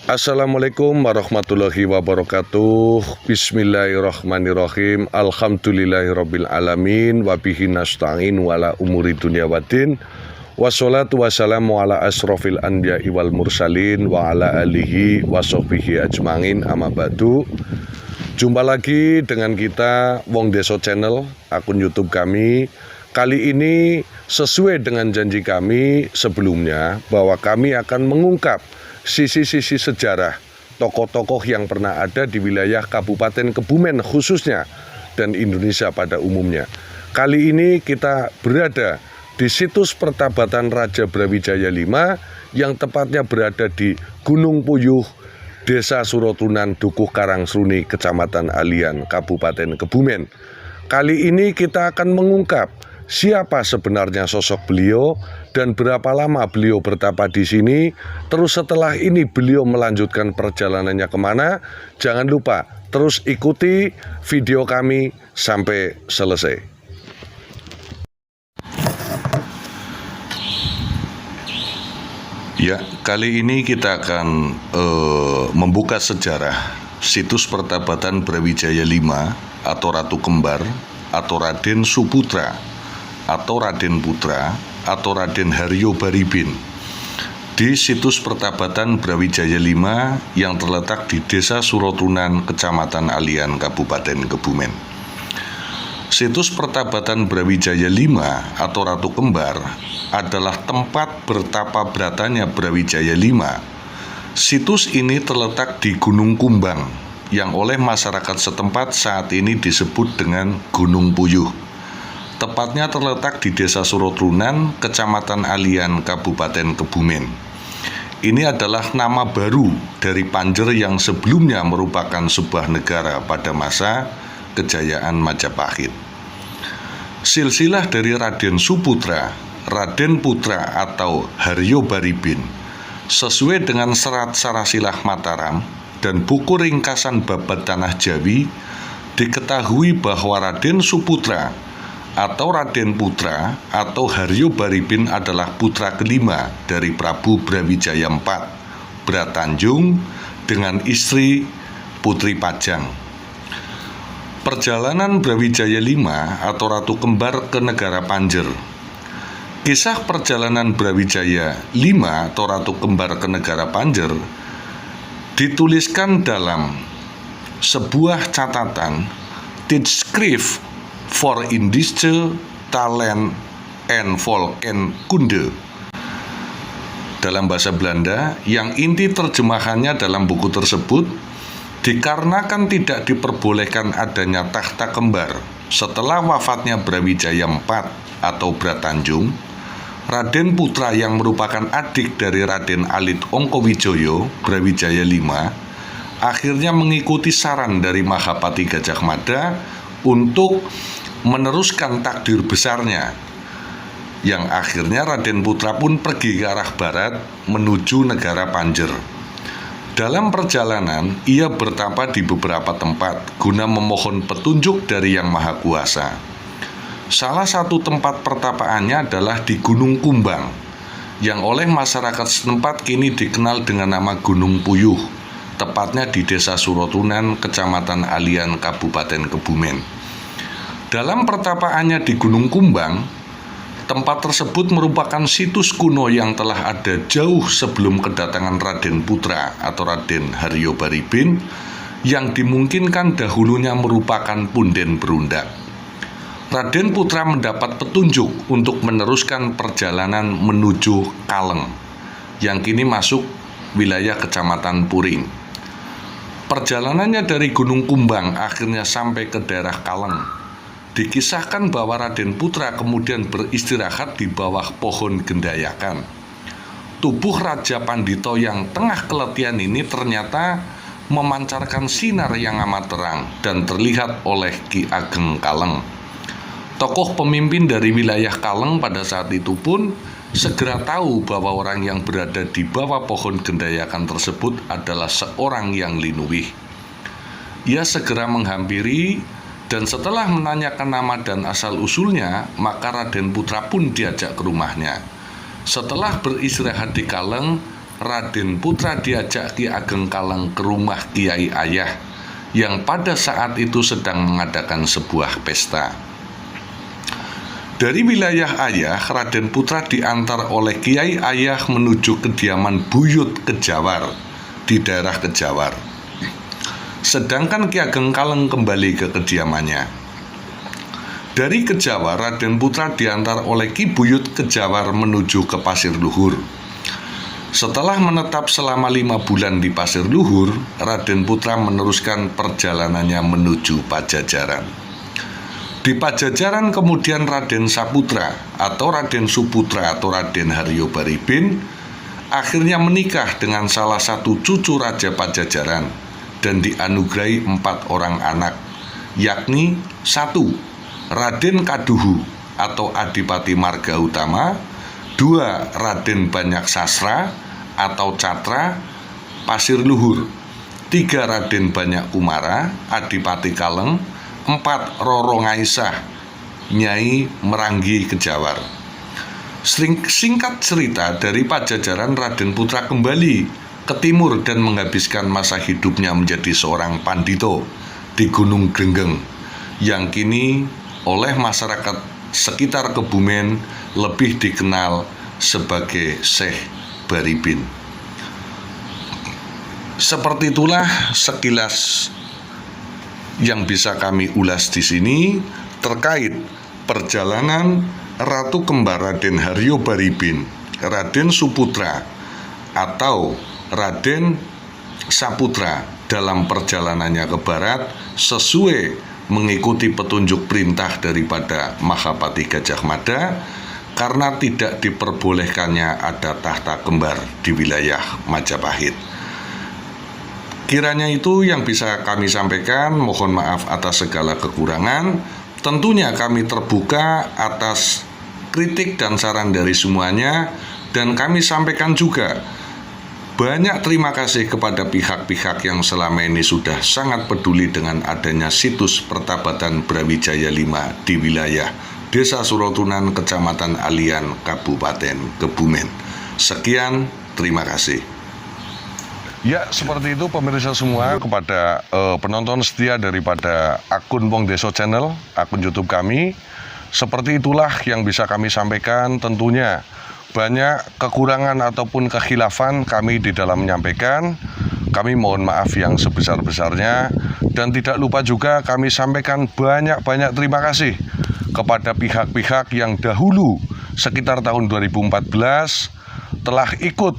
Assalamualaikum warahmatullahi wabarakatuh. Bismillahirrahmanirrahim. Alhamdulillahirabbil alamin wa bihi nasta'in wala umuri dunya waddin. Wassalatu wassalamu ala asrofil anbiya'i wal mursalin wa ala alihi wa sahbihi ajmain amma ba'du. Jumpa lagi dengan kita Wong Deso Channel, akun YouTube kami. Kali ini sesuai dengan janji kami sebelumnya bahwa kami akan mengungkap sisi-sisi sejarah tokoh-tokoh yang pernah ada di wilayah Kabupaten Kebumen khususnya dan Indonesia pada umumnya. Kali ini kita berada di situs pertabatan Raja Brawijaya V yang tepatnya berada di Gunung Puyuh, Desa Surotunan, Dukuh Karangsruni, Kecamatan Alian, Kabupaten Kebumen. Kali ini kita akan mengungkap siapa sebenarnya sosok beliau dan berapa lama beliau bertapa di sini. Terus setelah ini beliau melanjutkan perjalanannya kemana. Jangan lupa terus ikuti video kami sampai selesai. Ya, kali ini kita akan membuka sejarah situs pertabatan Brawijaya V atau Ratu Kembar atau Raden Suputra atau Raden Putra atau Raden Haryo Baribin di situs pertabatan Brawijaya V yang terletak di Desa Surotunan, Kecamatan Alian, Kabupaten Kebumen. Situs pertabatan Brawijaya V atau Ratu Kembar adalah tempat bertapa beratanya Brawijaya V. Situs ini terletak di Gunung Kumbang yang oleh masyarakat setempat saat ini disebut dengan Gunung Puyuh. Tepatnya terletak di Desa Surotunan, Kecamatan Alian, Kabupaten Kebumen. Ini adalah nama baru dari Panjer yang sebelumnya merupakan sebuah negara pada masa kejayaan Majapahit. Silsilah dari Raden Suputra, Raden Putra atau Haryo Baribin sesuai dengan Serat Sarasilah Mataram dan buku ringkasan Babat Tanah Jawi, diketahui bahwa Raden Suputra atau Raden Putra atau Haryo Baribin adalah putra kelima dari Prabu Brawijaya IV, Bratanjung, dengan istri Putri Pajang. Perjalanan Brawijaya V atau Ratu Kembar ke negara Panjer. Kisah perjalanan Brawijaya V atau Ratu Kembar ke negara Panjer dituliskan dalam sebuah catatan Tijdschrift for Indische Talent en Volkenkunde dalam bahasa Belanda, yang inti terjemahannya dalam buku tersebut, dikarenakan tidak diperbolehkan adanya tahta kembar setelah wafatnya Brawijaya IV atau Bratanjung, Raden Putra yang merupakan adik dari Raden Alit Ongkowijoyo Brawijaya V akhirnya mengikuti saran dari Mahapati Gajah Mada untuk meneruskan takdir besarnya, yang akhirnya Raden Putra pun pergi ke arah barat menuju negara Panjer. Dalam perjalanan, ia bertapa di beberapa tempat guna memohon petunjuk dari Yang Maha Kuasa. Salah satu tempat pertapaannya adalah di Gunung Kumbang, yang oleh masyarakat setempat kini dikenal dengan nama Gunung Puyuh, tepatnya di Desa Surotunan, Kecamatan Alian, Kabupaten Kebumen. Dalam pertapaannya di Gunung Kumbang, tempat tersebut merupakan situs kuno yang telah ada jauh sebelum kedatangan Raden Putra atau Raden Haryo Baribin, yang dimungkinkan dahulunya merupakan punden berundak. Raden Putra mendapat petunjuk untuk meneruskan perjalanan menuju Kaleng, yang kini masuk wilayah Kecamatan Puring. Perjalanannya dari Gunung Kumbang akhirnya sampai ke daerah Kaleng. Dikisahkan bahwa Raden Putra kemudian beristirahat di bawah pohon gendayakan. Tubuh Raja Pandito yang tengah keletihan ini ternyata memancarkan sinar yang amat terang dan terlihat oleh Ki Ageng Kaleng. Tokoh pemimpin dari wilayah Kaleng pada saat itu pun segera tahu bahwa orang yang berada di bawah pohon gendayakan tersebut adalah seorang yang linuwih. Ia segera menghampiri, dan setelah menanyakan nama dan asal-usulnya, maka Raden Putra pun diajak ke rumahnya. Setelah beristirahat di Kaleng, Raden Putra diajak Ki Ageng Kaleng ke rumah Kiai Ayah yang pada saat itu sedang mengadakan sebuah pesta. Dari wilayah Ayah, Raden Putra diantar oleh Kiai Ayah menuju kediaman Buyut Kejawar di daerah Kejawar. Sedangkan Ki Ageng Kaleng kembali ke kediamannya. Dari Kejawar, Raden Putra diantar oleh Ki Buyut Kejawar menuju ke Pasir Luhur. Setelah menetap selama 5 bulan di Pasir Luhur, Raden Putra meneruskan perjalanannya menuju Pajajaran. Di Pajajaran kemudian Raden Saputra atau Raden Suputra atau Raden Haryo Baribin akhirnya menikah dengan salah satu cucu Raja Pajajaran dan dianugerahi 4 orang anak, yakni 1. Raden Kaduhu atau Adipati Marga Utama, 2. Raden Banyak Sasra atau Catra Pasir Luhur, 3. Raden Banyak Kumara Adipati Kaleng, 4. Roro Ngaisah Nyai Meranggi Kejawar. Singkat cerita, dari Pajajaran Raden Putra kembali ke timur dan menghabiskan masa hidupnya menjadi seorang pandito di Gunung Grenggeng yang kini oleh masyarakat sekitar Kebumen lebih dikenal sebagai Syekh Baribin. Seperti itulah sekilas yang bisa kami ulas di sini terkait perjalanan Ratu Kembar Raden Haryo Baribin, Raden Suputra atau Raden Saputra dalam perjalanannya ke barat sesuai mengikuti petunjuk perintah daripada Mahapati Gajah Mada karena tidak diperbolehkannya ada tahta kembar di wilayah Majapahit. Kiranya itu yang bisa kami sampaikan, mohon maaf atas segala kekurangan. Tentunya kami terbuka atas kritik dan saran dari semuanya, dan kami sampaikan juga banyak terima kasih kepada pihak-pihak yang selama ini sudah sangat peduli dengan adanya situs Pertabatan Brawijaya 5 di wilayah Desa Surotunan, Kecamatan Alian, Kabupaten Kebumen. Sekian, terima kasih. Ya, seperti itu pemirsa semua, kepada penonton setia daripada akun Wong Deso Channel, akun YouTube kami. Seperti itulah yang bisa kami sampaikan. Tentunya banyak kekurangan ataupun kekhilafan kami di dalam menyampaikan. Kami mohon maaf yang sebesar-besarnya. Dan tidak lupa juga kami sampaikan banyak-banyak terima kasih kepada pihak-pihak yang dahulu sekitar tahun 2014 telah ikut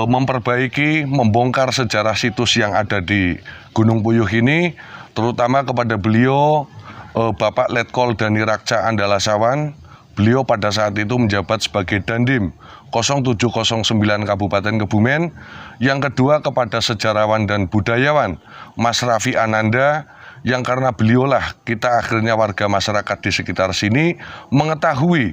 memperbaiki, membongkar sejarah situs yang ada di Gunung Puyuh ini, terutama kepada beliau Bapak Letkol Dani Rakca Andalasawan. Beliau pada saat itu menjabat sebagai Dandim 0709 Kabupaten Kebumen. Yang kedua kepada sejarawan dan budayawan Mas Raffi Ananda, yang karena beliaulah kita akhirnya warga masyarakat di sekitar sini mengetahui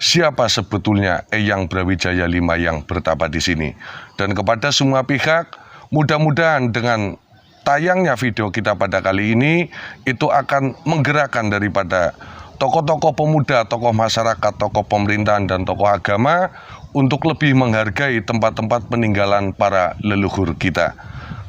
siapa sebetulnya Eyang Brawijaya 5 yang bertapa di sini. Dan kepada semua pihak, mudah-mudahan dengan tayangnya video kita pada kali ini itu akan menggerakkan daripada tokoh-tokoh pemuda, tokoh masyarakat, tokoh pemerintahan, dan tokoh agama untuk lebih menghargai tempat-tempat peninggalan para leluhur kita.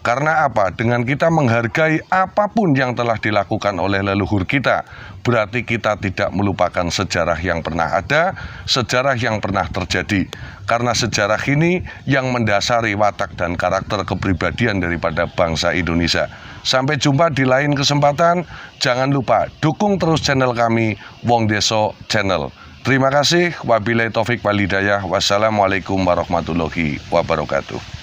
Karena apa? Dengan kita menghargai apapun yang telah dilakukan oleh leluhur kita, berarti kita tidak melupakan sejarah yang pernah ada, sejarah yang pernah terjadi. Karena sejarah ini yang mendasari watak dan karakter kepribadian daripada bangsa Indonesia. Sampai jumpa di lain kesempatan. Jangan lupa dukung terus channel kami, Wong Deso Channel. Terima kasih. Wabillahi taufik wal hidayah. Wassalamualaikum warahmatullahi wabarakatuh.